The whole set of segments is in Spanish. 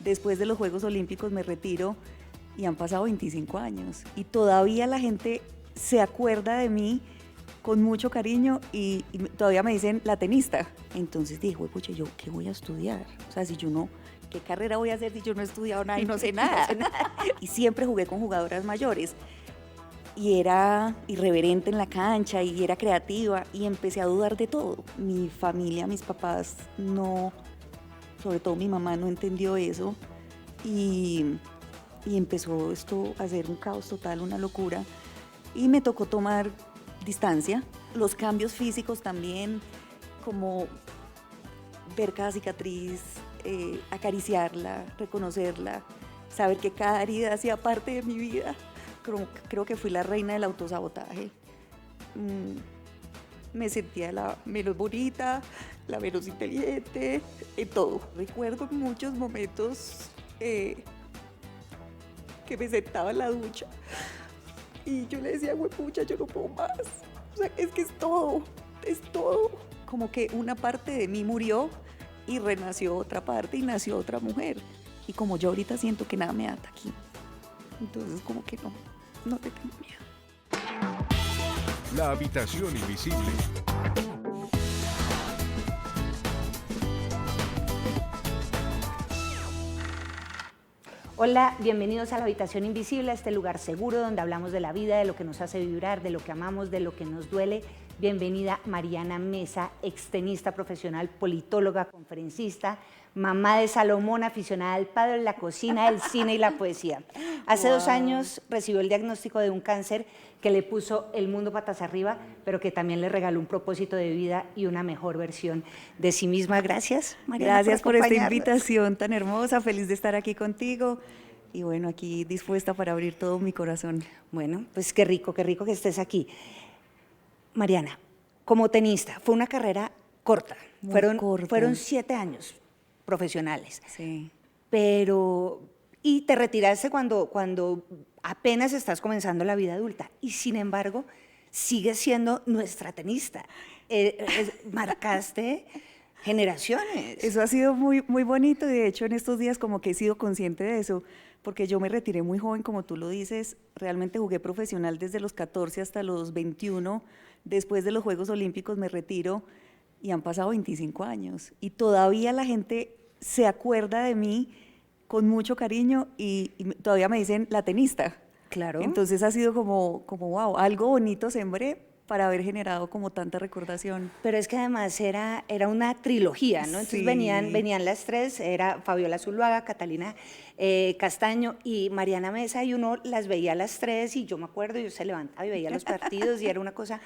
después de los Juegos Olímpicos me retiro y han pasado 25 años y todavía la gente se acuerda de mí con mucho cariño y todavía me dicen la tenista. Entonces dije, pucha, ¿yo qué voy a estudiar? O sea, si yo no, ¿qué carrera voy a hacer si yo no he estudiado nada y no sé nada? Y siempre jugué con jugadoras mayores y era irreverente en la cancha y era creativa y empecé a dudar de todo. Mi familia, mis papás no, sobre todo mi mamá no entendió eso y empezó esto a ser un caos total, una locura y me tocó tomar distancia. Los cambios físicos también, como ver cada cicatriz, acariciarla, reconocerla, saber que cada herida hacía parte de mi vida. Creo que fui la reina del autosabotaje. Me sentía la menos bonita, la menos inteligente, en todo. Recuerdo muchos momentos que me sentaba en la ducha y yo le decía, pucha, yo no puedo más. O sea, es que es todo. Como que una parte de mí murió y renació otra parte y nació otra mujer. Y como yo ahorita siento que nada me ata aquí, entonces como que no te tengo miedo. La habitación invisible. Hola, bienvenidos a La Habitación Invisible, a este lugar seguro donde hablamos de la vida, de lo que nos hace vibrar, de lo que amamos, de lo que nos duele. Bienvenida Mariana Mesa, extenista profesional, politóloga, conferencista, mamá de Salomón, aficionada al pádel, la cocina, el cine y la poesía. Hace 2 años recibió el diagnóstico de un cáncer que le puso el mundo patas arriba, pero que también le regaló un propósito de vida y una mejor versión de sí misma. Gracias, Mariana. Gracias por esta invitación tan hermosa, feliz de estar aquí contigo y bueno, aquí dispuesta para abrir todo mi corazón. Bueno, pues qué rico que estés aquí. Mariana, como tenista, fue una carrera corta. Fueron 7 años profesionales. Sí. Y te retiraste cuando apenas estás comenzando la vida adulta. Y sin embargo, sigues siendo nuestra tenista. Marcaste generaciones. Eso ha sido muy, muy bonito y de hecho en estos días como que he sido consciente de eso, porque yo me retiré muy joven, como tú lo dices, realmente jugué profesional desde los 14 hasta los 21, después de los Juegos Olímpicos me retiro y han pasado 25 años y todavía la gente se acuerda de mí con mucho cariño y todavía me dicen la tenista. Claro. Entonces ha sido como wow, algo bonito sembré para haber generado como tanta recordación. Pero es que además era una trilogía, ¿no? Entonces sí. venían las tres, era Fabiola Zuluaga, Catalina Castaño y Mariana Mesa, y uno las veía a las tres y yo me acuerdo, yo se levantaba y veía los partidos y era una cosa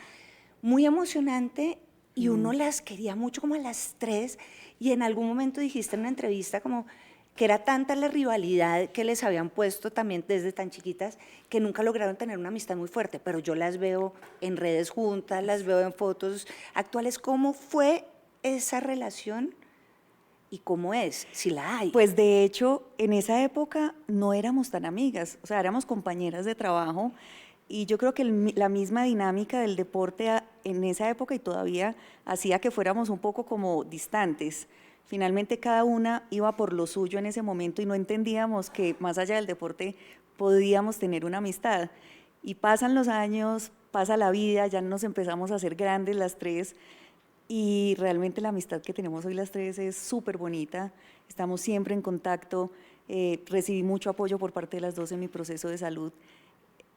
muy emocionante y uno las quería mucho como a las tres y en algún momento dijiste en una entrevista como que era tanta la rivalidad que les habían puesto también desde tan chiquitas que nunca lograron tener una amistad muy fuerte, pero yo las veo en redes juntas, las veo en fotos actuales. ¿Cómo fue esa relación y cómo es, si la hay? Pues de hecho, en esa época no éramos tan amigas, o sea, éramos compañeras de trabajo y yo creo que la misma dinámica del deporte en esa época y todavía hacía que fuéramos un poco como distantes. Finalmente cada una iba por lo suyo en ese momento y no entendíamos que más allá del deporte podíamos tener una amistad. Y pasan los años, pasa la vida, ya nos empezamos a hacer grandes las tres y realmente la amistad que tenemos hoy las tres es súper bonita, estamos siempre en contacto, recibí mucho apoyo por parte de las dos en mi proceso de salud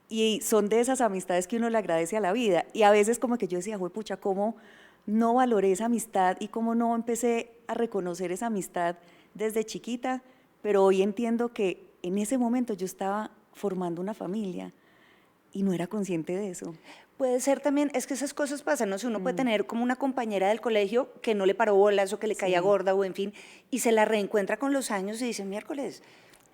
y son de esas amistades que uno le agradece a la vida y a veces como que yo decía, pucha, ¿cómo no valoré esa amistad y cómo no empecé a reconocer esa amistad desde chiquita? Pero hoy entiendo que en ese momento yo estaba formando una familia y no era consciente de eso. Puede ser también, es que esas cosas pasan, ¿no? Si uno puede tener como una compañera del colegio que no le paró bolas o que le caía gorda o en fin, y se la reencuentra con los años y dice, miércoles,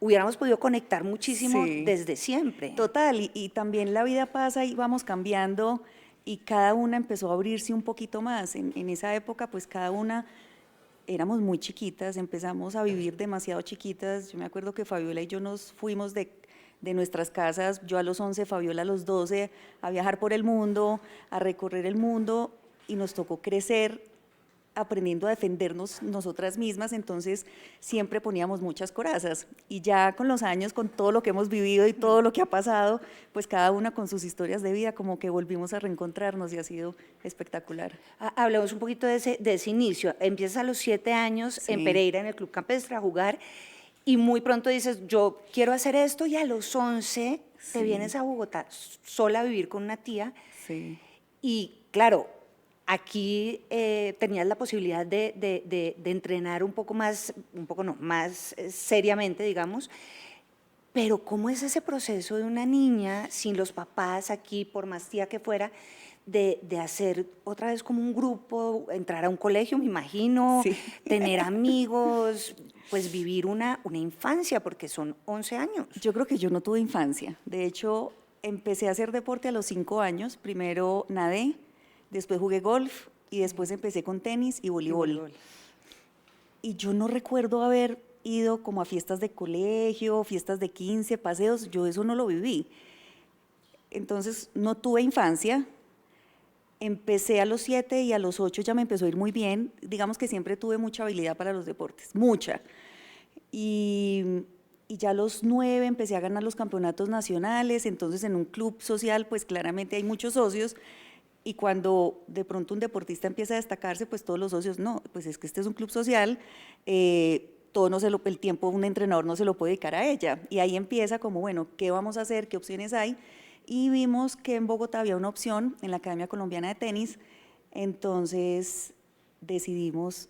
hubiéramos podido conectar muchísimo desde siempre. Total, y también la vida pasa y vamos cambiando y cada una empezó a abrirse un poquito más. En esa época, pues cada una éramos muy chiquitas, empezamos a vivir demasiado chiquitas. Yo me acuerdo que Fabiola y yo nos fuimos de nuestras casas, yo a los 11, Fabiola a los 12, a viajar por el mundo, a recorrer el mundo y nos tocó crecer aprendiendo a defendernos nosotras mismas, entonces siempre poníamos muchas corazas. Y ya con los años, con todo lo que hemos vivido y todo lo que ha pasado, pues cada una con sus historias de vida, como que volvimos a reencontrarnos y ha sido espectacular. Hablemos un poquito de ese inicio. Empiezas a los 7 años Sí. en Pereira, en el Club Campestre, a jugar, y muy pronto dices, yo quiero hacer esto, y a los 11 te Sí. vienes a Bogotá sola a vivir con una tía. Sí. Y claro, aquí tenías la posibilidad de entrenar un poco más, un poco no, más seriamente, digamos. Pero ¿cómo es ese proceso de una niña sin los papás aquí, por más tía que fuera, de hacer otra vez como un grupo, entrar a un colegio, me imagino, Sí. tener amigos, pues vivir una infancia, porque son 11 años? Yo creo que yo no tuve infancia. De hecho, empecé a hacer deporte a los 5 años. Primero nadé, después jugué golf y después empecé con tenis y voleibol. Y yo no recuerdo haber ido como a fiestas de colegio, fiestas de 15, paseos, yo eso no lo viví. Entonces no tuve infancia, empecé a los 7 y a los 8 ya me empezó a ir muy bien. Digamos que siempre tuve mucha habilidad para los deportes, mucha. Y ya a los 9 empecé a ganar los campeonatos nacionales, entonces en un club social pues claramente hay muchos socios y cuando de pronto un deportista empieza a destacarse, pues todos los socios, no, pues es que este es un club social, todo no se lo, el tiempo un entrenador no se lo puede dedicar a ella. Y ahí empieza como, bueno, ¿qué vamos a hacer? ¿Qué opciones hay? Y vimos que en Bogotá había una opción en la Academia Colombiana de Tenis, entonces decidimos,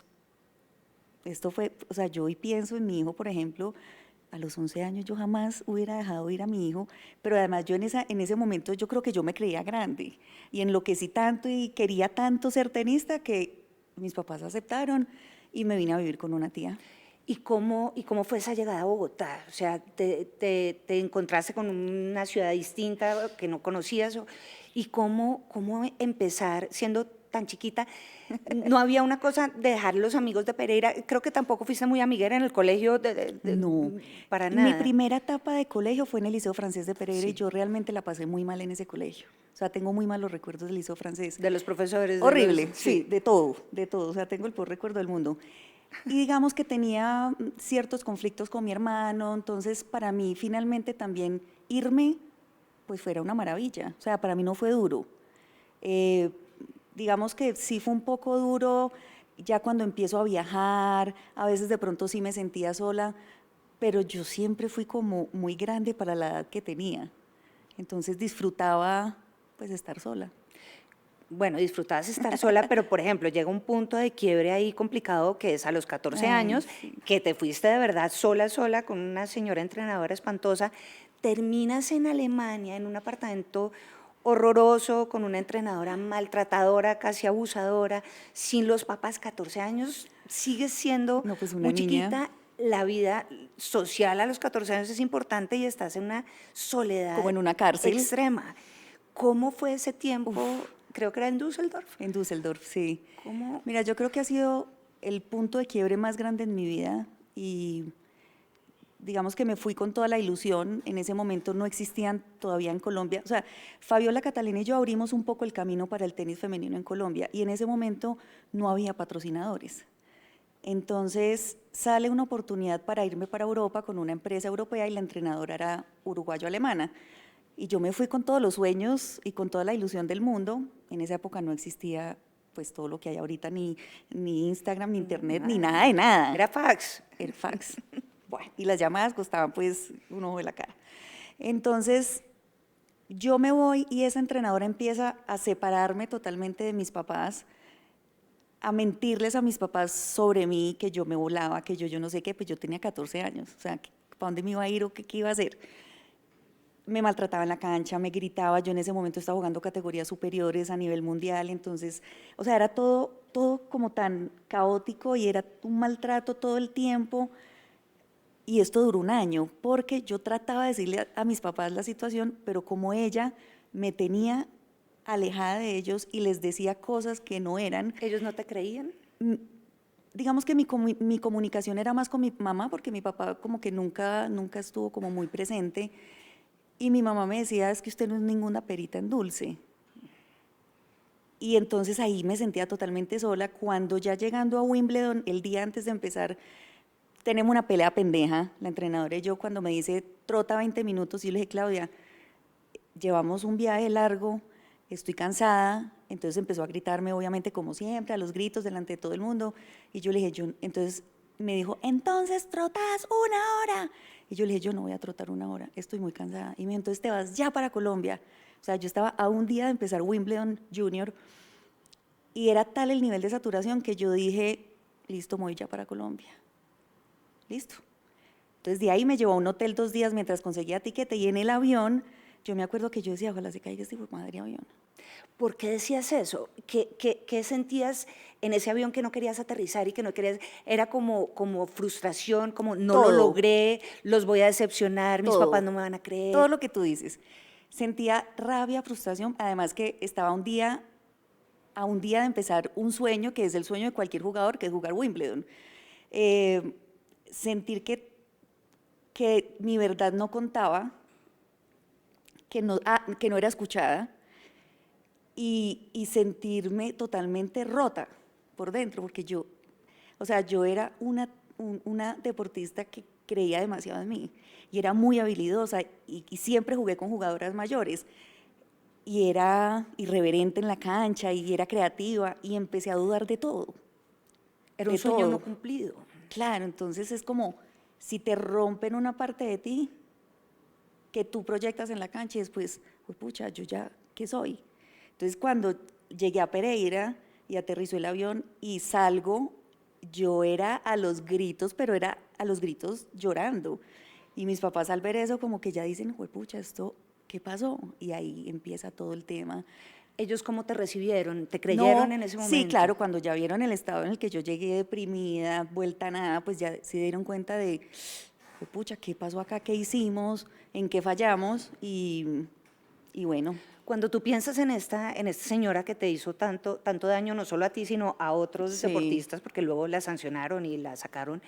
esto fue, o sea, yo hoy pienso en mi hijo, por ejemplo, a los 11 años yo jamás hubiera dejado ir a mi hijo, pero además yo en ese momento yo creo que yo me creía grande y enloquecí tanto y quería tanto ser tenista que mis papás aceptaron y me vine a vivir con una tía. ¿Y cómo fue esa llegada a Bogotá? O sea, ¿te encontraste con una ciudad distinta que no conocías? ¿Y cómo empezar siendo tan chiquita? No había una cosa de dejar los amigos de Pereira. Creo que tampoco fuiste muy amiguera en el colegio, No, para mi nada. primera etapa de colegio fue en el Liceo Francés de Pereira y Sí. yo realmente la pasé muy mal en ese colegio. O sea, tengo muy malos recuerdos del Liceo Francés. De los profesores. Horrible, sí, de todo, de todo. O sea, tengo el peor recuerdo del mundo. Y digamos que tenía ciertos conflictos con mi hermano, entonces para mí finalmente también irme, pues fuera una maravilla. O sea, para mí no fue duro. Eh, digamos que sí fue un poco duro ya cuando empiezo a viajar, a veces de pronto sí me sentía sola, pero yo siempre fui como muy grande para la edad que tenía. Entonces disfrutaba pues estar sola. Bueno, disfrutabas estar sola, pero por ejemplo, llega un punto de quiebre ahí complicado que es a los 14 Ay, años, sí. que te fuiste de verdad sola, con una señora entrenadora espantosa, terminas en Alemania en un apartamento horroroso, con una entrenadora maltratadora, casi abusadora, sin los papás, 14 años, sigues siendo No, pues una muy niña. chiquita. La vida social a los 14 años es importante y estás en una soledad Como en una cárcel. extrema. ¿Cómo fue ese tiempo? Creo que era en Düsseldorf. En Düsseldorf, sí. ¿Cómo? Mira, yo creo que ha sido el punto de quiebre más grande en mi vida y digamos que me fui con toda la ilusión. En ese momento no existían todavía en Colombia. O sea, Fabiola Catalina y yo abrimos un poco el camino para el tenis femenino en Colombia y en ese momento no había patrocinadores. Entonces sale una oportunidad para irme para Europa con una empresa europea y la entrenadora era uruguayo-alemana. Y yo me fui con todos los sueños y con toda la ilusión del mundo. En esa época no existía pues todo lo que hay ahorita, ni Instagram, ni internet, ni nada de nada. Era fax. El fax. Bueno, y las llamadas costaban pues un ojo de la cara. Entonces yo me voy y esa entrenadora empieza a separarme totalmente de mis papás, a mentirles a mis papás sobre mí, que yo me volaba, que yo no sé qué, pues yo tenía 14 años, o sea, ¿para dónde me iba a ir o qué iba a hacer? Me maltrataba en la cancha, me gritaba, yo en ese momento estaba jugando categorías superiores a nivel mundial, entonces, o sea, era todo como tan caótico y era un maltrato todo el tiempo. Y esto duró un año, porque yo trataba de decirle a mis papás la situación, pero como ella me tenía alejada de ellos y les decía cosas que no eran, ¿Ellos no te creían? digamos que mi comunicación era más con mi mamá, porque mi papá como que nunca estuvo como muy presente. Y mi mamá me decía, es que usted no es ninguna perita en dulce. Y entonces ahí me sentía totalmente sola. Cuando ya llegando a Wimbledon, el día antes de empezar, tenemos una pelea pendeja, la entrenadora y yo, cuando me dice, trota 20 minutos, y yo le dije, Claudia, llevamos un viaje largo, estoy cansada, entonces empezó a gritarme, obviamente, como siempre, a los gritos delante de todo el mundo, y yo le dije, entonces me dijo, entonces trotas 1 hora, y yo le dije, yo no voy a trotar 1 hora, estoy muy cansada, y me dijo, entonces te vas ya para Colombia. O sea, yo estaba a un día de empezar Wimbledon Junior, y era tal el nivel de saturación que yo dije, listo, me voy ya para Colombia, listo. Entonces de ahí me llevó a un hotel 2 días mientras conseguía tiquete, y en el avión, yo me acuerdo que yo decía, ojalá se caiga este hijo de madre avión. ¿Por qué decías eso? ¿Qué sentías en ese avión que no querías aterrizar y que no querías? Era como frustración, como no lo Todo. logré, los voy a decepcionar, mis Todo. papás no me van a creer. Todo lo que tú dices. Sentía rabia, frustración, además que estaba a un día de empezar un sueño, que es el sueño de cualquier jugador, que es jugar Wimbledon. Sentir que mi verdad no contaba, que no era escuchada, y sentirme totalmente rota por dentro, porque yo era una deportista que creía demasiado en mí, y era muy habilidosa, y siempre jugué con jugadoras mayores, y era irreverente en la cancha, y era creativa, y empecé a dudar de todo. Era un de sueño todo. no cumplido. Claro, entonces es como si te rompen una parte de ti que tú proyectas en la cancha, y después, pues pucha, yo ya, ¿qué soy? Entonces cuando llegué a Pereira y aterrizó el avión y salgo, yo era a los gritos, pero era a los gritos llorando. Y mis papás al ver eso como que ya dicen, pucha, ¿esto qué pasó? Y ahí empieza todo el tema. ¿Ellos cómo te recibieron? ¿Te creyeron No, en ese momento? sí, claro, cuando ya vieron el estado en el que yo llegué deprimida, vuelta a nada, pues ya se dieron cuenta de, pucha, ¿qué pasó acá? ¿Qué hicimos? ¿En qué fallamos? Y bueno. Cuando tú piensas en esta señora que te hizo tanto daño, no solo a ti, sino a otros Sí. deportistas, porque luego la sancionaron y la sacaron,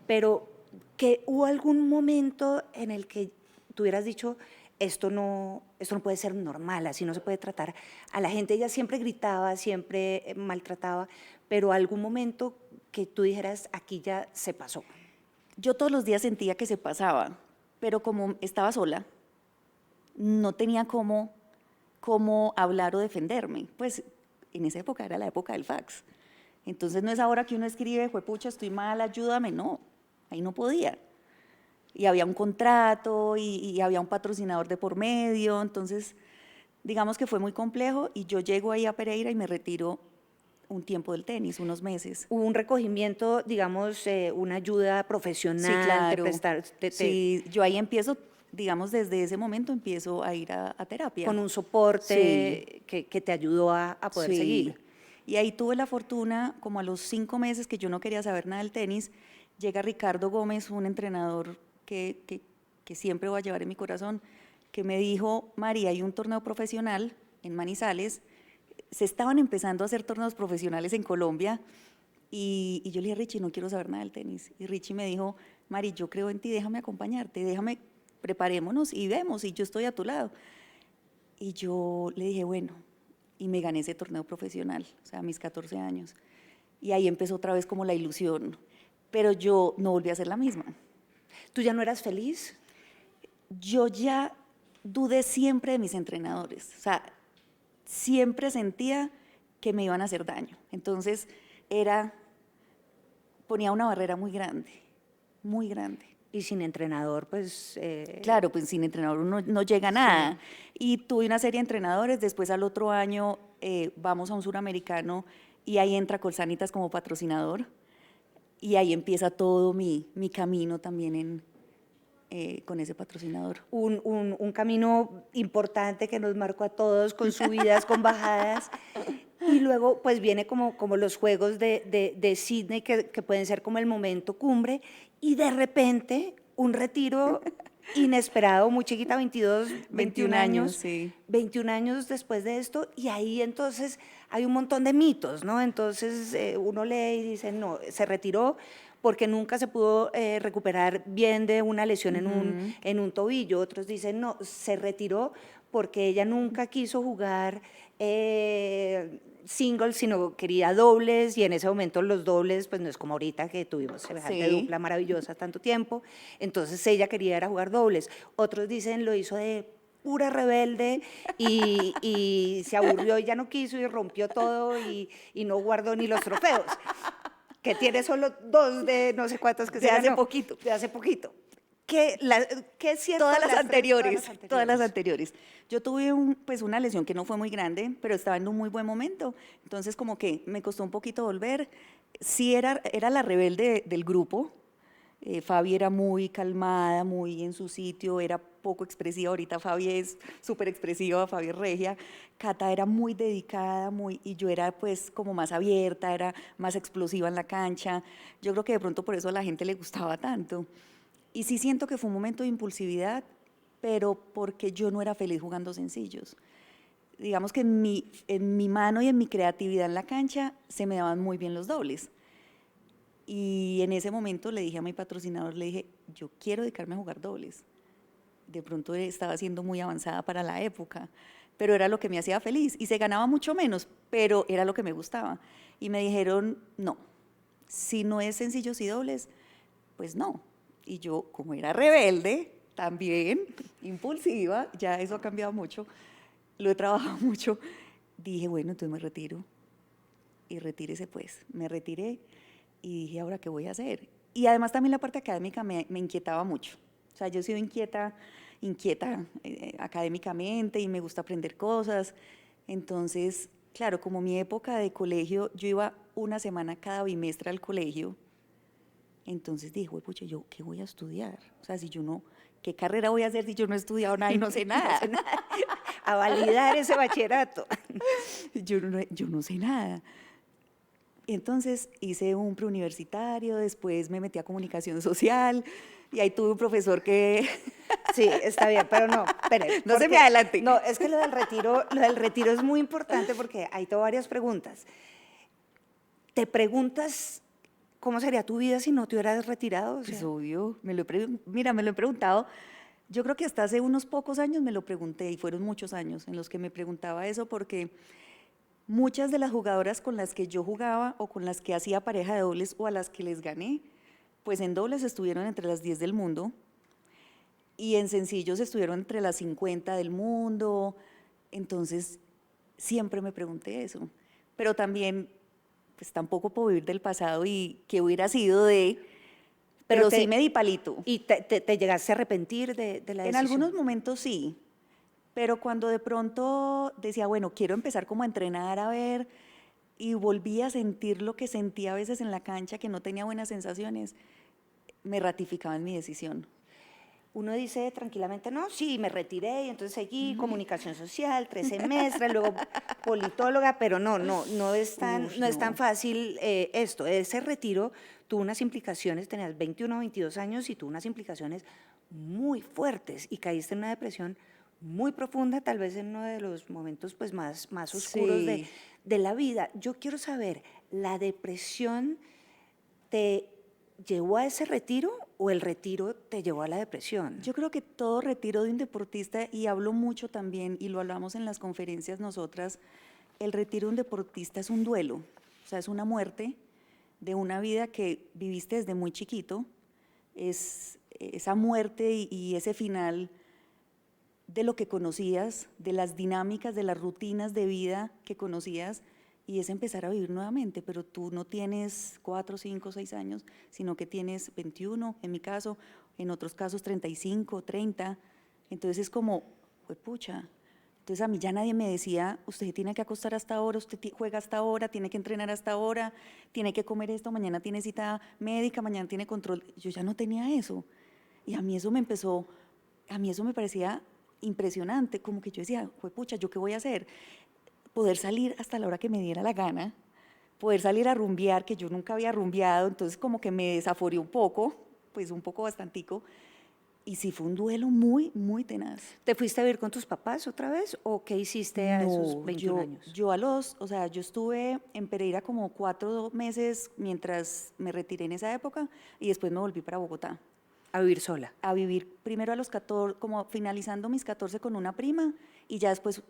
pero que hubo algún momento en el que tú hubieras dicho, esto no puede ser normal, así no se puede tratar a la gente. Ella siempre gritaba, siempre maltrataba, pero algún momento que tú dijeras, aquí ya se pasó. Yo todos los días sentía que se pasaba, pero como estaba sola, no tenía cómo hablar o defenderme. Pues en esa época era la época del fax. Entonces no es ahora que uno escribe, pucha, estoy mal, ayúdame. No, ahí no podía. Y había un contrato y había un patrocinador de por medio, entonces digamos que fue muy complejo, y yo llego ahí a Pereira y me retiro un tiempo del tenis, unos meses. Hubo un recogimiento, digamos, una ayuda profesional. Sí, claro. Te prestar, Sí, yo ahí empiezo, digamos, desde ese momento empiezo a ir a terapia. Con un soporte que te ayudó a poder seguir. Y ahí tuve la fortuna, como a los 5 meses que yo no quería saber nada del tenis, llega Ricardo Gómez, un entrenador que siempre voy a llevar en mi corazón, que me dijo, María, hay un torneo profesional en Manizales, se estaban empezando a hacer torneos profesionales en Colombia, y yo le dije, Richie, no quiero saber nada del tenis. Y Richie me dijo, Mari, yo creo en ti, déjame acompañarte, preparémonos y vemos, y yo estoy a tu lado. Y yo le dije, bueno, y me gané ese torneo profesional, o sea, a mis 14 años. Y ahí empezó otra vez como la ilusión, pero yo no volví a ser la misma. ¿Tú ya no eras feliz? Yo ya dudé siempre de mis entrenadores, o sea, siempre sentía que me iban a hacer daño. Entonces, ponía una barrera muy grande, muy grande. Y sin entrenador, pues... Claro, pues sin entrenador uno no llega a nada. Sí. Y tuve una serie de entrenadores, después al otro año vamos a un suramericano y ahí entra Colsanitas como patrocinador, y ahí empieza todo mi camino también con ese patrocinador. Un camino importante que nos marcó a todos, con subidas, con bajadas. Y luego pues viene como los Juegos de Sydney, que pueden ser como el momento cumbre, y de repente un retiro inesperado, muy chiquita, 21 años, sí. 21 años después de esto, y ahí entonces hay un montón de mitos, ¿no? Entonces uno lee y dice, no, se retiró porque nunca se pudo recuperar bien de una lesión en un tobillo. Otros dicen, no, se retiró porque ella nunca quiso jugar singles, sino quería dobles, y en ese momento los dobles, pues no es como ahorita que tuvimos semejante Sí. dupla maravillosa tanto tiempo, entonces ella quería era jugar dobles. Otros dicen, lo hizo de pura rebelde y se aburrió y ya no quiso y rompió todo y no guardó ni los trofeos, que tiene solo 2 de no sé cuántos que De se hace ganó. poquito. De hace poquito. ¿Qué es cierto? Todas las Las tres, anteriores, todas las anteriores. Yo tuve pues una lesión que no fue muy grande, pero estaba en un muy buen momento. Entonces como que me costó un poquito volver. Sí era la rebelde del grupo. Fabi era muy calmada, muy en su sitio, era poco expresiva. Ahorita Fabi es súper expresiva, Fabi es regia. Cata era muy dedicada, y yo era pues como más abierta, era más explosiva en la cancha. Yo creo que de pronto por eso a la gente le gustaba tanto. Y sí siento que fue un momento de impulsividad, pero porque yo no era feliz jugando sencillos. Digamos que en mi mano y en mi creatividad en la cancha se me daban muy bien los dobles. Y en ese momento le dije a mi patrocinador, le dije, yo quiero dedicarme a jugar dobles. De pronto estaba siendo muy avanzada para la época, pero era lo que me hacía feliz. Y se ganaba mucho menos, pero era lo que me gustaba. Y me dijeron, no, si no es sencillos y dobles, pues no. Y yo, como era rebelde, también impulsiva, ya eso ha cambiado mucho, lo he trabajado mucho, dije, bueno, entonces me retiro. Y retírese pues. Me retiré y dije, ¿ahora qué voy a hacer? Y además también la parte académica me inquietaba mucho. O sea, yo he sido inquieta académicamente y me gusta aprender cosas. Entonces, claro, como mi época de colegio, yo iba una semana cada bimestre al colegio. Entonces dije, pucha, ¿yo qué voy a estudiar? O sea, si yo no, ¿qué carrera voy a hacer si yo no he estudiado nada y no sé nada? No sé nada. A validar ese bachillerato. Yo no sé nada. Entonces hice un preuniversitario, después me metí a comunicación social y ahí tuve un profesor que Sí, está bien, pero no, espere. no se me adelante. No, es que lo del retiro es muy importante porque hay tengo varias preguntas. ¿Te preguntas cómo sería tu vida si no te hubieras retirado? O Pues sea, obvio, mira, me lo he preguntado. Yo creo que hasta hace unos pocos años me lo pregunté y fueron muchos años en los que me preguntaba eso porque muchas de las jugadoras con las que yo jugaba o con las que hacía pareja de dobles o a las que les gané, pues en dobles estuvieron entre las 10 del mundo y en sencillos estuvieron entre las 50 del mundo. Entonces, siempre me pregunté eso. Pero también, pues tampoco puedo vivir del pasado y qué hubiera sido pero sí me di palito. ¿Y te llegaste a arrepentir de la En decisión? algunos momentos sí, pero cuando de pronto decía, bueno, quiero empezar como a entrenar a ver, y volví a sentir lo que sentía a veces en la cancha, que no tenía buenas sensaciones, me ratificaba en mi decisión. Uno dice tranquilamente, no, sí, me retiré y entonces seguí comunicación social, 3 semestres, luego politóloga, pero no es tan, Uf, no es tan no. fácil esto. Ese retiro tuvo unas implicaciones, tenías 21 o 22 años y tuvo unas implicaciones muy fuertes y caíste en una depresión muy profunda, tal vez en uno de los momentos pues, más oscuros Sí. de la vida. Yo quiero saber, ¿la depresión te llevó a ese retiro o el retiro te llevó a la depresión? Yo creo que todo retiro de un deportista, y hablo mucho también, y lo hablamos en las conferencias nosotras, el retiro de un deportista es un duelo, o sea, es una muerte de una vida que viviste desde muy chiquito, es esa muerte y ese final de lo que conocías, de las dinámicas, de las rutinas de vida que conocías, y es empezar a vivir nuevamente, pero tú no tienes 4, 5, 6 años, sino que tienes 21, en mi caso, en otros casos 35, 30, entonces es como, pucha, entonces a mí ya nadie me decía, usted tiene que acostar hasta ahora, usted juega hasta ahora, tiene que entrenar hasta ahora, tiene que comer esto, mañana tiene cita médica, mañana tiene control, yo ya no tenía eso, y a mí eso me parecía impresionante, como que yo decía, pucha, ¿yo qué voy a hacer? Poder salir hasta la hora que me diera la gana, poder salir a rumbear, que yo nunca había rumbeado, entonces como que me desaforé un poco, pues un poco bastantico, Y sí fue un duelo muy, muy tenaz. ¿Te fuiste a vivir con tus papás otra vez o qué hiciste a esos No, 21 años? o sea, yo estuve en Pereira como 4 meses mientras me retiré en esa época y después me volví para Bogotá A vivir sola. a vivir primero a los 14, como finalizando mis 14 con una prima y ya después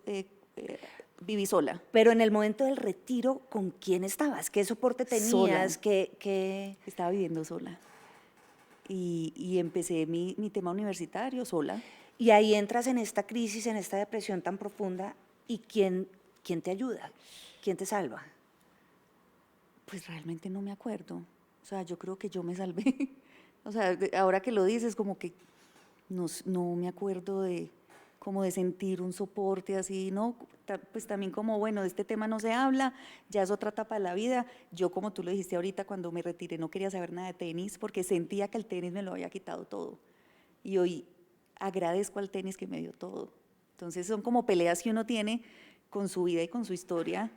viví sola. Pero en el momento del retiro, ¿con quién estabas? ¿Qué soporte Sola. tenías? ¿Qué? Estaba viviendo sola. Y empecé mi tema universitario sola. Y ahí entras en esta crisis, en esta depresión tan profunda, ¿y quién te ayuda? ¿Quién te salva? Pues realmente no me acuerdo. O sea, yo creo que yo me salvé. O sea, ahora que lo dices, como que no me acuerdo de como de sentir un soporte así, ¿no? Pues también como, bueno, de este tema no se habla, ya es otra etapa de la vida. Yo, como tú lo dijiste ahorita, cuando me retiré no quería saber nada de tenis porque sentía que el tenis me lo había quitado todo. Y hoy agradezco al tenis que me dio todo. Entonces son como peleas que uno tiene con su vida y con su historia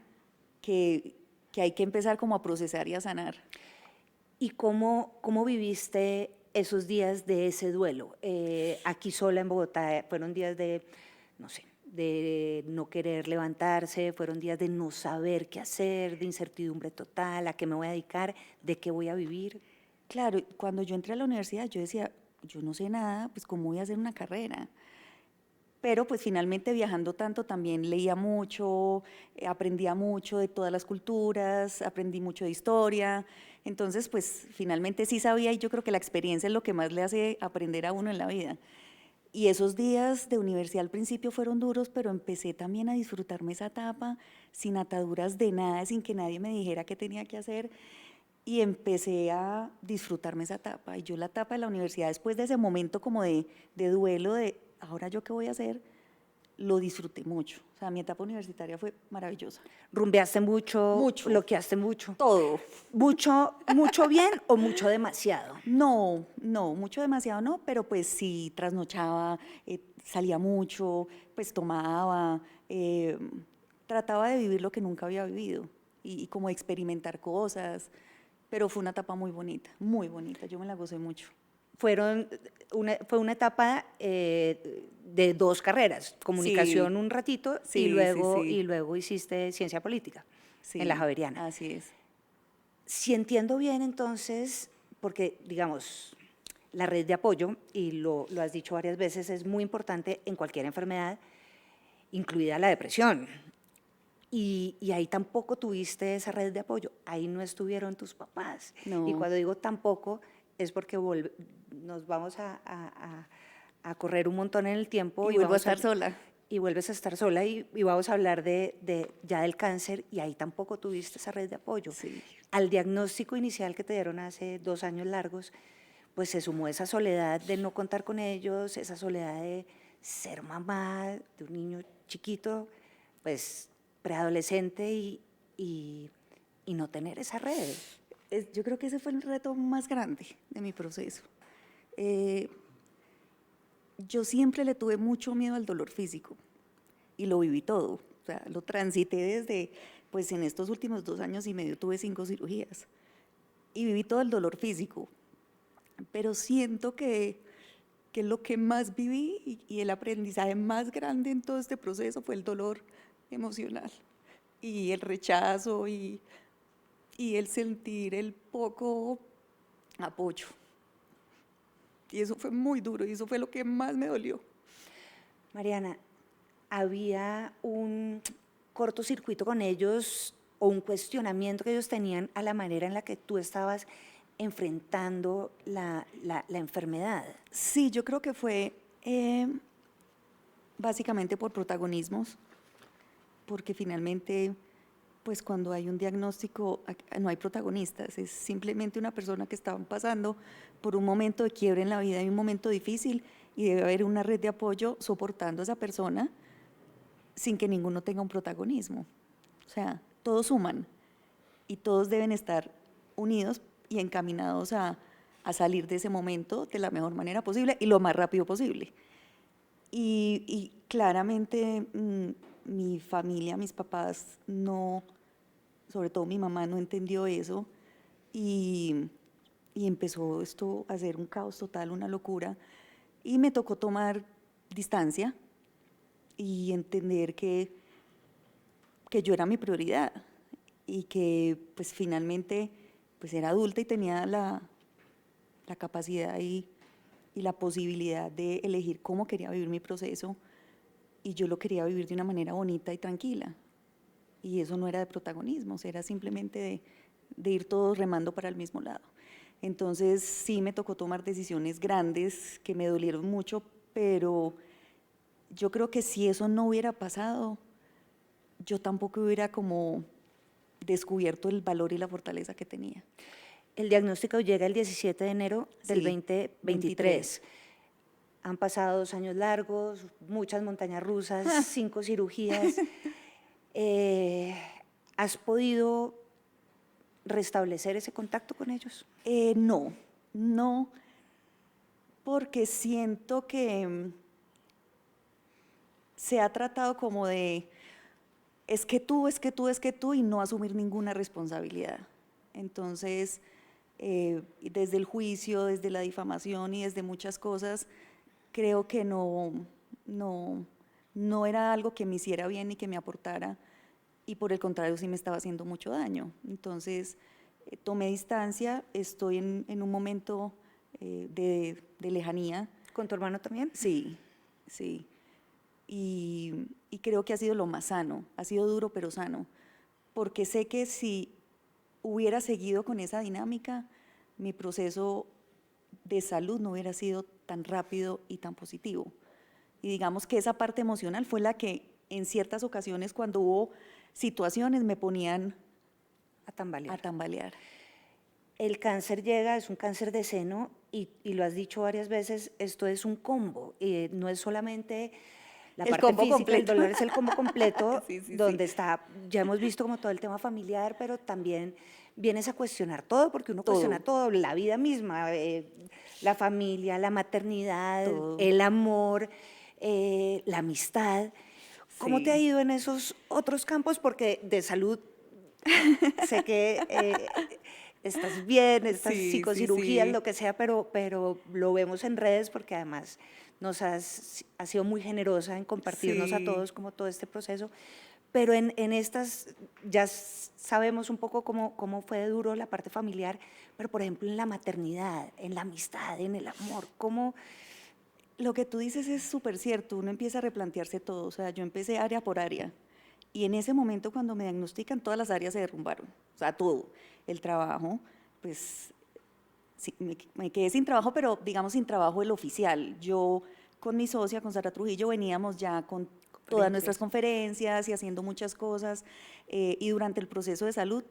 que, que hay que empezar como a procesar y a sanar. ¿Y cómo viviste esos días de ese duelo? Aquí sola en Bogotá fueron días de, no sé, de no querer levantarse, fueron días de no saber qué hacer, de incertidumbre total, a qué me voy a dedicar, de qué voy a vivir. Claro, cuando yo entré a la universidad yo decía, yo no sé nada, pues cómo voy a hacer una carrera. Pero pues finalmente viajando tanto también leía mucho, aprendía mucho de todas las culturas, aprendí mucho de historia. Entonces pues finalmente sí sabía y yo creo que la experiencia es lo que más le hace aprender a uno en la vida. Y esos días de universidad al principio fueron duros, pero empecé también a disfrutarme esa etapa sin ataduras de nada, sin que nadie me dijera qué tenía que hacer. Y empecé a disfrutarme esa etapa. Y yo la etapa de la universidad, después de ese momento como de duelo, de ahora yo qué voy a hacer, lo disfruté mucho. O sea, mi etapa universitaria fue maravillosa. ¿Rumbeaste mucho, Mucho, bloqueaste mucho? todo. ¿Mucho bien o mucho demasiado? No, mucho demasiado no, pero pues sí trasnochaba, salía mucho, pues tomaba, trataba de vivir lo que nunca había vivido y como experimentar cosas, pero fue una etapa muy bonita, yo me la gocé mucho. Fue una etapa de dos carreras, Sí, comunicación un ratito sí, sí, y sí, luego hiciste ciencia política en la sí, Javeriana. así es. Si entiendo bien entonces, porque digamos, la red de apoyo, y lo has dicho varias veces, es muy importante en cualquier enfermedad, incluida la depresión. Y ahí tampoco tuviste esa red de apoyo, ahí no estuvieron tus papás. Y No, cuando digo tampoco, es porque nos vamos a correr un montón en el tiempo y y, vuelvo a estar sola. y vuelves a estar sola y vamos a hablar ya del cáncer y ahí tampoco tuviste esa red de apoyo. Sí, Al diagnóstico inicial que te dieron hace 2 años largos, pues se sumó esa soledad de no contar con ellos, esa soledad de ser mamá de un niño chiquito, pues preadolescente y no tener esa red. yo creo que ese fue el reto más grande de mi proceso. Eh, yo siempre le tuve mucho miedo al dolor físico y lo viví todo. O sea, lo transité desde, pues en estos últimos 2 años y medio tuve 5 cirugías y viví todo el dolor físico. Pero siento que lo que más viví y el aprendizaje más grande en todo este proceso fue el dolor emocional y el rechazo y el sentir el poco apoyo. Y eso fue muy duro y eso fue lo que más me dolió. Mariana, ¿había un cortocircuito con ellos o un cuestionamiento que ellos tenían a la manera en la que tú estabas enfrentando la enfermedad? Sí, yo creo que fue básicamente por protagonismos, porque finalmente, pues cuando hay un diagnóstico no hay protagonistas, es simplemente una persona que estaban pasando por un momento de quiebre en la vida y un momento difícil y debe haber una red de apoyo soportando a esa persona sin que ninguno tenga un protagonismo. O sea, todos suman y todos deben estar unidos y encaminados a salir de ese momento de la mejor manera posible y lo más rápido posible. Y claramente mi familia, mis papás, no, sobre todo mi mamá, no entendió eso y empezó esto a ser un caos total, una locura. Y me tocó tomar distancia y entender que yo era mi prioridad y que pues finalmente pues era adulta y tenía la capacidad y la posibilidad de elegir cómo quería vivir mi proceso, y yo lo quería vivir de una manera bonita y tranquila. Y eso no era de protagonismos, era simplemente de ir todos remando para el mismo lado. Entonces sí me tocó tomar decisiones grandes que me dolieron mucho, pero yo creo que si eso no hubiera pasado, yo tampoco hubiera como descubierto el valor y la fortaleza que tenía. El diagnóstico llega el 17 de enero del Sí, 2023. Han pasado 2 años largos, muchas montañas rusas, 5 cirugías. ¿Has podido restablecer ese contacto con ellos? No, no, porque siento que se ha tratado como de, es que tú, es que tú, es que tú, y no asumir ninguna responsabilidad. Entonces, desde el juicio, desde la difamación y desde muchas cosas, creo que no era algo que me hiciera bien ni que me aportara, y por el contrario sí me estaba haciendo mucho daño. Entonces, tomé distancia, estoy en un momento de lejanía. ¿Con tu hermano también? Sí, sí. Y creo que ha sido lo más sano, ha sido duro pero sano, porque sé que si hubiera seguido con esa dinámica, mi proceso de salud no hubiera sido tan rápido y tan positivo. Y digamos que esa parte emocional fue la que en ciertas ocasiones, cuando hubo situaciones, me ponían A tambalear. a tambalear. El cáncer llega, es un cáncer de seno y lo has dicho varias veces, esto es un combo, no es solamente la El parte combo física, completo. el dolor es el combo completo, Sí, sí, donde sí. está, ya hemos visto como todo el tema familiar, pero también vienes a cuestionar todo, porque uno cuestiona Todo. todo, la vida misma, la familia, la maternidad, Todo. el amor, la amistad. ¿Cómo te ha Sí. ido en esos otros campos? Porque de salud sé que estás bien, estas Sí, sí, psicocirugías, sí. lo que sea, pero lo vemos en redes porque además has sido muy generosa en compartirnos a Sí. todos como todo este proceso. Pero en estas ya sabemos un poco cómo fue de duro la parte familiar, pero por ejemplo en la maternidad, en la amistad, en el amor, ¿cómo? Lo que tú dices es súper cierto, uno empieza a replantearse todo, o sea, yo empecé área por área, y en ese momento cuando me diagnostican todas las áreas se derrumbaron, o sea, todo, el trabajo, pues sí, me quedé sin trabajo, pero digamos sin trabajo el oficial. Yo con mi socia, con Sara Trujillo, veníamos ya con todas nuestras Conferencias. conferencias y haciendo muchas cosas, y durante el proceso de salud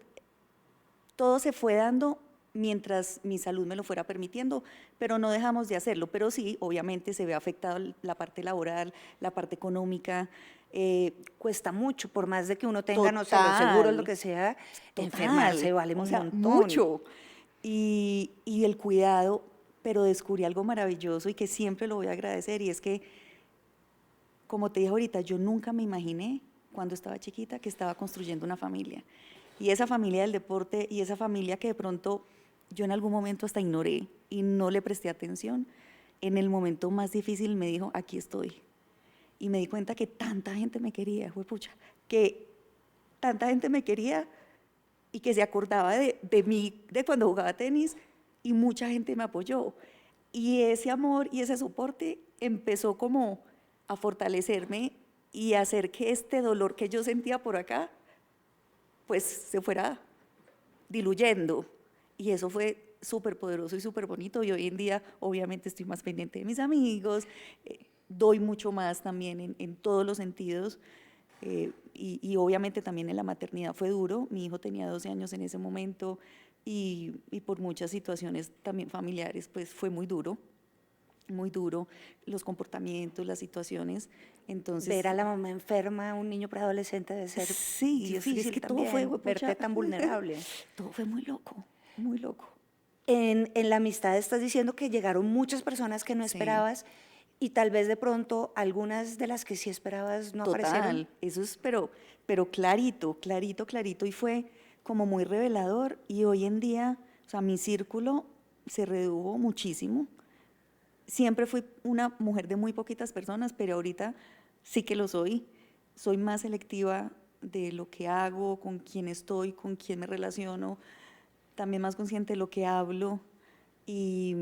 todo se fue dando mientras mi salud me lo fuera permitiendo, pero no dejamos de hacerlo. Pero sí, obviamente se ve afectado la parte laboral, la parte económica. Cuesta mucho, por más de que uno tenga, no sé, los seguros, lo Total, que sea, enfermarse total, vale o un sea, montón. mucho. Y el cuidado, pero descubrí algo maravilloso y que siempre lo voy a agradecer, y es que, como te dije ahorita, yo nunca me imaginé cuando estaba chiquita que estaba construyendo una familia. Y esa familia del deporte y esa familia que de pronto yo en algún momento hasta ignoré y no le presté atención, en el momento más difícil me dijo, aquí estoy. Y me di cuenta que tanta gente me quería, juepucha, que tanta gente me quería y que se acordaba de mí, de cuando jugaba tenis, y mucha gente me apoyó. Y ese amor y ese soporte empezó como a fortalecerme y a hacer que este dolor que yo sentía por acá, pues se fuera diluyendo. Y eso fue súper poderoso y súper bonito. Y hoy en día, obviamente, estoy más pendiente de mis amigos, doy mucho más también en todos los sentidos. Y obviamente también en la maternidad fue duro. Mi hijo tenía 12 años en ese momento, y por muchas situaciones también familiares, pues fue muy duro los comportamientos, las situaciones. Entonces, Ver a la mamá enferma, un niño preadolescente debe ser sí, es difícil que todo fue, también, huepucha, verte tan vulnerable. todo fue muy loco, muy loco. En la amistad estás diciendo que llegaron muchas personas que no Sí, esperabas y tal vez de pronto algunas de las que sí esperabas no aparecieron. total, eso es, pero clarito, clarito, clarito, y fue como muy revelador. Y hoy en día, o sea, mi círculo se redujo muchísimo. siempre fui una mujer de muy poquitas personas, pero ahorita sí que lo soy. Soy más selectiva de lo que hago, con quién estoy, con quién me relaciono, también más consciente de lo que hablo y,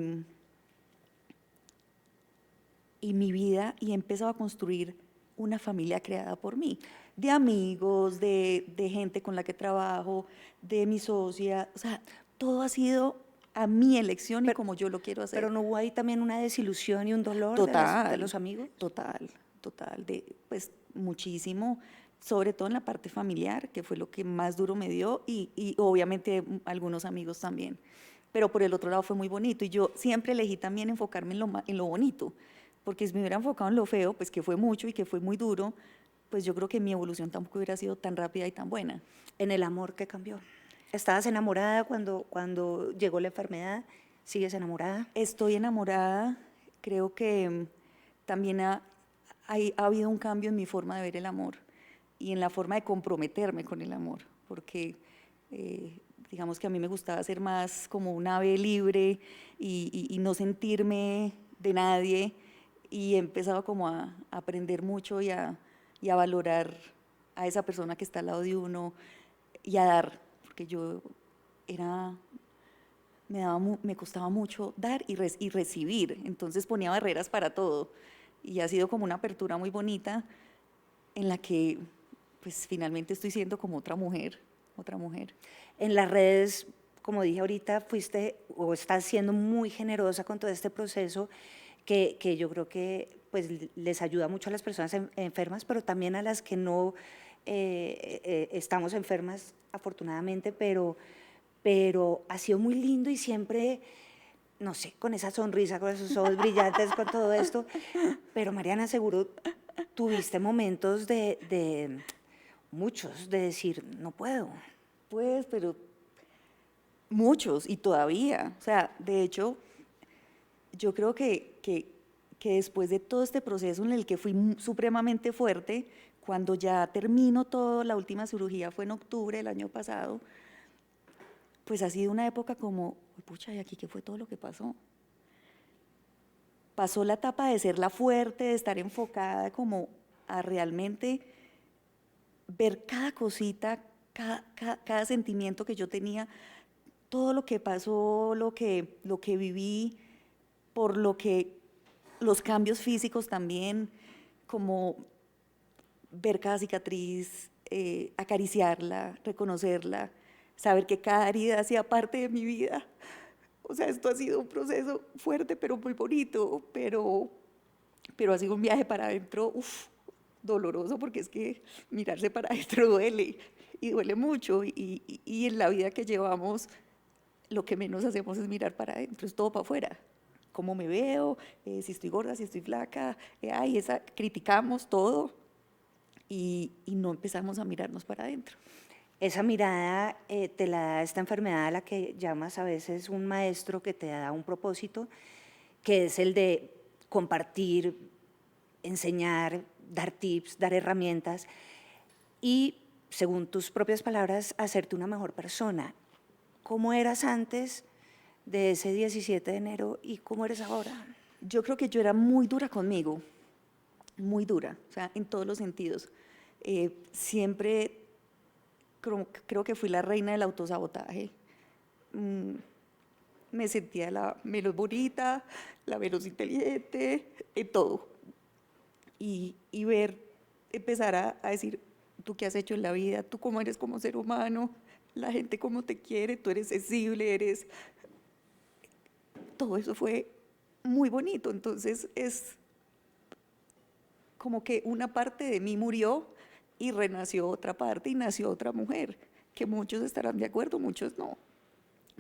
y mi vida, y he empezado a construir una familia creada por mí, de amigos, de gente con la que trabajo, de mi socia, o sea, todo ha sido a mi elección y Pero, como yo lo quiero pero hacer. ¿no hubo ahí también una desilusión y un dolor de Total, los amigos? total, total, pues muchísimo, sobre todo en la parte familiar, que fue lo que más duro me dio, y obviamente algunos amigos también. Pero por el otro lado fue muy bonito, y yo siempre elegí también enfocarme en lo bonito, porque si me hubiera enfocado en lo feo, pues que fue mucho y que fue muy duro, pues yo creo que mi evolución tampoco hubiera sido tan rápida y tan buena. En el amor que cambió. ¿Estabas enamorada cuando llegó la enfermedad? ¿Sigues enamorada? Estoy enamorada, creo que también ha habido un cambio en mi forma de ver el amor y en la forma de comprometerme con el amor, porque digamos que a mí me gustaba ser más como un ave libre y no sentirme de nadie, y he empezado como a aprender mucho y a valorar a esa persona que está al lado de uno y a dar, porque yo era me costaba mucho dar y recibir, entonces ponía barreras para todo y ha sido como una apertura muy bonita en la que pues finalmente estoy siendo como otra mujer, otra mujer. En las redes, como dije ahorita, fuiste o estás siendo muy generosa con todo este proceso que yo creo que pues, les ayuda mucho a las personas enfermas, pero también a las que no estamos enfermas, afortunadamente, pero ha sido muy lindo y siempre, no sé, con esa sonrisa, con esos ojos brillantes, con todo esto. Pero Mariana, seguro tuviste momentos de muchos, de decir, no puedo. Pues, pero muchos y todavía, o sea, de hecho, yo creo que después de todo este proceso en el que fui supremamente fuerte, cuando ya termino todo, la última cirugía fue en octubre del año pasado, pues ha sido una época como, "Uy, pucha, ¿y aquí qué fue todo lo que pasó?". Pasó la etapa de ser la fuerte, de estar enfocada como a realmente ver cada cosita, cada sentimiento que yo tenía, todo lo que pasó, lo que viví, por lo que los cambios físicos también, como ver cada cicatriz, acariciarla, reconocerla, saber que cada herida hacía parte de mi vida. O sea, esto ha sido un proceso fuerte, pero muy bonito, pero ha sido un viaje para adentro, doloroso, porque es que mirarse para adentro duele, y duele mucho, y en la vida que llevamos, lo que menos hacemos es mirar para adentro, es todo para afuera. Cómo me veo, si estoy gorda, si estoy flaca, criticamos todo, y no empezamos a mirarnos para adentro. Esa mirada te la da esta enfermedad a la que llamas a veces un maestro que te da un propósito, que es el de compartir, enseñar, dar tips, dar herramientas y, según tus propias palabras, hacerte una mejor persona. ¿Cómo eras antes de ese 17 de enero y cómo eres ahora? Yo creo que yo era muy dura conmigo, muy dura, o sea, en todos los sentidos. Siempre creo que fui la reina del autosabotaje. Mm, Me sentía la menos bonita, la menos inteligente, en todo. Y ver, empezar a decir, tú qué has hecho en la vida, tú cómo eres como ser humano, la gente cómo te quiere, tú eres sensible, eres... Todo eso fue muy bonito, entonces es como que una parte de mí murió y renació otra parte y nació otra mujer, que muchos estarán de acuerdo, muchos no,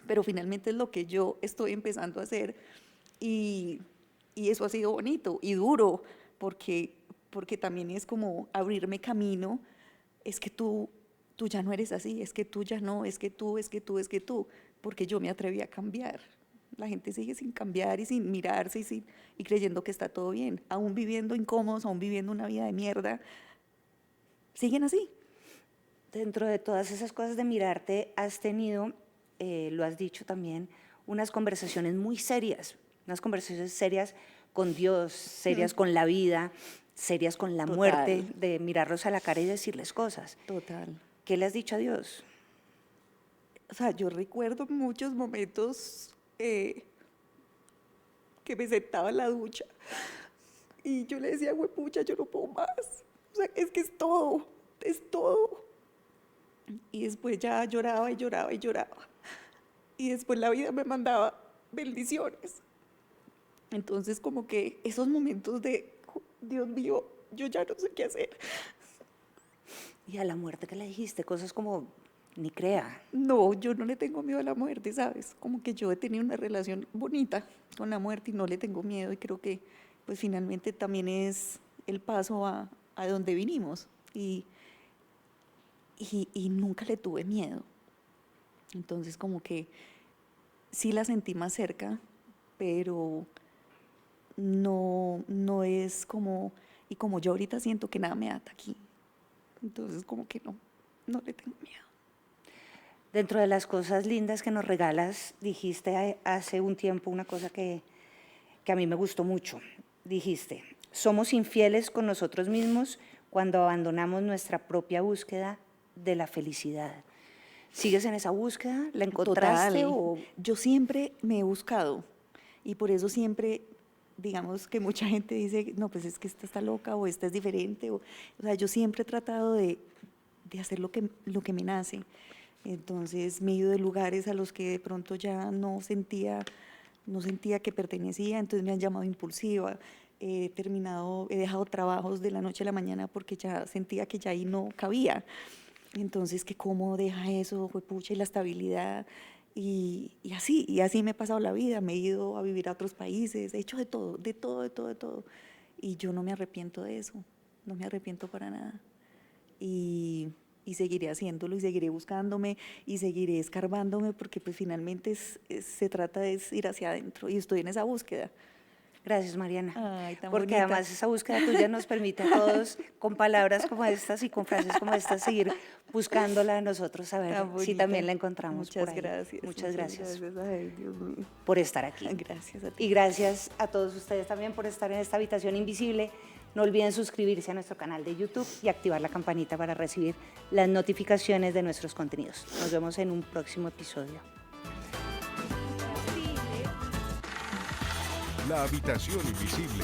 pero finalmente es lo que yo estoy empezando a hacer, y, y eso ha sido bonito y duro, porque también es como abrirme camino, es que tú ya no eres así, es que tú ya no, es que tú, porque yo me atreví a cambiar. La gente sigue sin cambiar y sin mirarse y creyendo que está todo bien, aún viviendo incómodos, aún viviendo una vida de mierda, siguen así. Dentro de todas esas cosas de mirarte, has tenido, lo has dicho también, unas conversaciones muy serias, unas conversaciones serias con Dios, serias con la vida, serias con la Total. muerte, de mirarlos a la cara y decirles cosas. Total. ¿Qué le has dicho a Dios? O sea, yo recuerdo muchos momentos que me sentaba en la ducha y yo le decía, huepucha, yo no puedo más. O sea, es que es todo, es todo. Y después ya lloraba y lloraba y lloraba. Y después la vida me mandaba bendiciones. Entonces como que esos momentos de, Dios mío, yo ya no sé qué hacer. Y a la muerte que le dijiste, cosas como, ni crea. No, yo no le tengo miedo a la muerte, ¿sabes? Como que yo he tenido una relación bonita con la muerte y no le tengo miedo y creo que pues finalmente también es el paso a donde vinimos y nunca le tuve miedo. Entonces como que sí la sentí más cerca, pero no es como, y como yo ahorita siento que nada me ata aquí, entonces como que no le tengo miedo. Dentro de las cosas lindas que nos regalas, dijiste hace un tiempo una cosa que a mí me gustó mucho. Dijiste, somos infieles con nosotros mismos cuando abandonamos nuestra propia búsqueda de la felicidad. ¿Sigues en esa búsqueda? ¿La encontraste? Total. Yo siempre me he buscado y por eso siempre, digamos que mucha gente dice, no, pues es que esta está loca o esta es diferente. O sea, yo siempre he tratado de hacer lo que me nace. Entonces me he ido de lugares a los que de pronto ya no sentía que pertenecía, entonces me han llamado impulsiva. He dejado trabajos de la noche a la mañana porque ya sentía que ya ahí no cabía. Entonces, que cómo deja eso, juepucha, y la estabilidad, y así me he pasado la vida, me he ido a vivir a otros países, he hecho de todo, de todo, de todo, de todo. Y yo no me arrepiento de eso, no me arrepiento para nada. Y seguiré haciéndolo, y seguiré buscándome, y seguiré escarbándome, porque pues finalmente se trata de ir hacia adentro, y estoy en esa búsqueda. Gracias, Mariana. Ay, tan Porque bonita. además esa búsqueda tuya nos permite a todos, con palabras como estas y con frases como estas, seguir buscándola a nosotros, a ver Tan si bonita. también la encontramos por ahí. Gracias. Muchas gracias Ay, Dios mío. por estar aquí. Gracias a ti. Y gracias a todos ustedes también por estar en esta habitación invisible. No olviden suscribirse a nuestro canal de YouTube y activar la campanita para recibir las notificaciones de nuestros contenidos. Nos vemos en un próximo episodio. La habitación invisible.